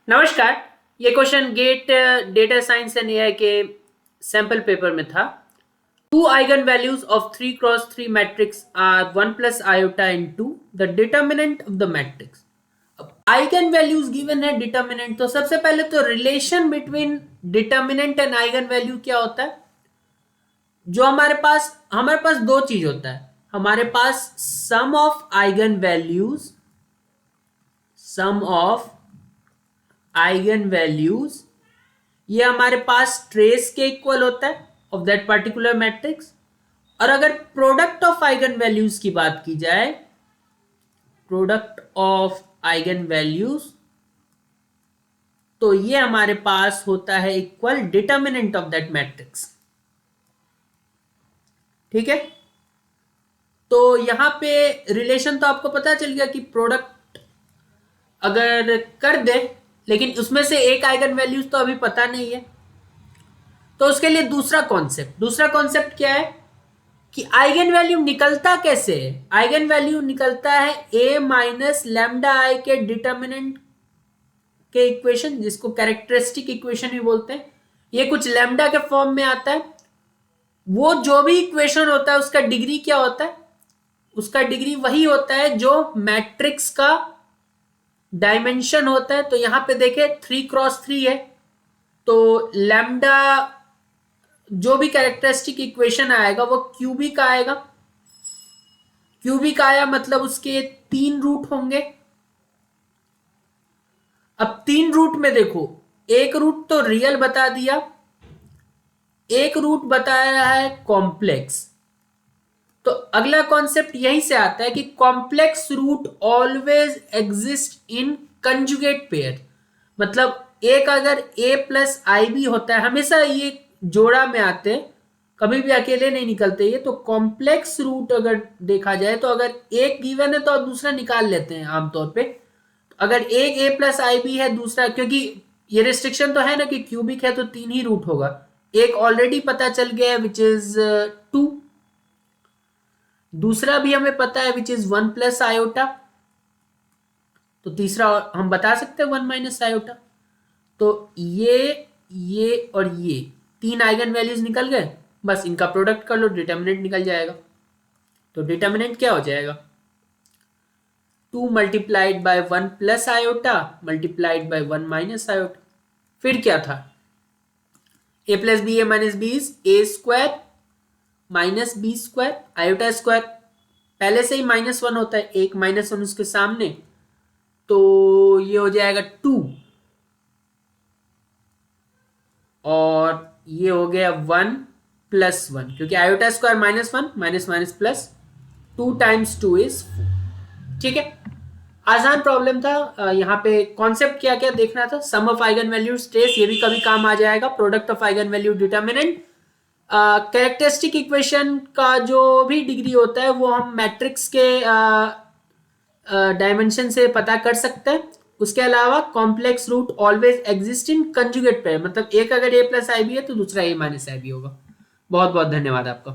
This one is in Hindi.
नमस्कार। ये question GATE data science and AI के सैंपल पेपर में था। Two eigen values of 3x3 matrix are 1 plus iota into the determinant of the matrix. अब आइगन वैल्यूज गिवन है, डिटर्मिनेंट। तो सबसे पहले तो relation between determinant and eigen value क्या होता है? जो हमारे पास दो चीज होता है। हमारे पास sum of eigen values, sum of eigen values, ये हमारे पास ट्रेस के इक्वल होता है ऑफ दैट पर्टिकुलर मैट्रिक्स। और अगर प्रोडक्ट ऑफ आइगन वैल्यूज की बात की जाए, प्रोडक्ट ऑफ आइगन वैल्यूज, तो ये हमारे पास होता है equal determinant of that matrix. ठीक है, तो यहां पे रिलेशन तो आपको पता चल गया कि प्रोडक्ट अगर कर दे, लेकिन उसमें से एक आइगन वैल्यूज तो अभी पता नहीं है, तो उसके लिए दूसरा कॉन्सेप्ट क्या है कि आइगन वैल्यू निकलता कैसे है? आइगन वैल्यू निकलता है a माइनस लैम्डा आई के डिटर्मिनेंट के इक्वेशन, जिसको कैरेक्टरिस्टिक इक्वेशन भी बोलते हैं। ये कुछ लैम्डा के फॉर्म में आता है। वो जो भी इक्वेशन होता है उसका डिग्री क्या होता है? उसका डिग्री वही होता है जो मैट्रिक्स का डायमेंशन होता है। तो यहां पे देखें 3x3 है, तो लैम्डा जो भी कैरेक्टरिस्टिक इक्वेशन आएगा वो क्यूबिक आएगा। क्यूबिक आया मतलब उसके 3 रूट होंगे। अब 3 रूट में देखो, एक रूट तो रियल बता दिया, एक रूट बताया है कॉम्प्लेक्स। तो अगला कॉन्सेप्ट यहीं से आता है कि complex root always exist in conjugate pair. मतलब एक अगर a प्लस आई बी होता है, हमेशा ये जोड़ा में आते हैं, कभी भी अकेले नहीं निकलते ये। तो कॉम्प्लेक्स रूट अगर देखा जाए तो अगर एक गिवन है तो दूसरा निकाल लेते हैं आमतौर पे। अगर एक a प्लस आई बी है, दूसरा, क्योंकि ये रिस्ट्रिक्शन तो है ना कि क्यूबिक है तो 3 ही रूट होगा। एक ऑलरेडी पता चल गया है विच इज 2, दूसरा भी हमें पता है विच इज 1 प्लस आयोटा, तो तीसरा हम बता सकते हैं 1 माइनस आयोटा। तो ये और ये 3 आइगन वैल्यूज निकल गए, बस इनका प्रोडक्ट कर लो, डिटर्मिनेंट निकल जाएगा। तो डिटर्मिनेंट क्या हो जाएगा? 2 multiplied by 1 plus iota multiplied by 1 minus iota. फिर क्या था? a plus b a minus b is a square minus b square, iota square पहले से ही -1 होता है, एक -1 उसके सामने, तो ये हो जाएगा 2, और ये हो गया 1 प्लस 1, क्योंकि iota square -1 minus minus plus 2 times 2 is 4। ठीक है, आसान प्रॉब्लम था। यहाँ पे कॉन्सेप्ट क्या क्या देखना था। सम ऑफ आइगन वैल्यू, ट्रेस, ये भी कभी काम आ जाएगा। Product of eigen value, determinant, characteristic equation का जो भी डिग्री होता है वो हम मैट्रिक्स के डायमेंशन से पता कर सकते हैं। उसके अलावा complex root always exist in conjugate pair, मतलब एक अगर a प्लस आई बी है तो दूसरा a माइनस आई बी होगा। बहुत बहुत धन्यवाद आपका।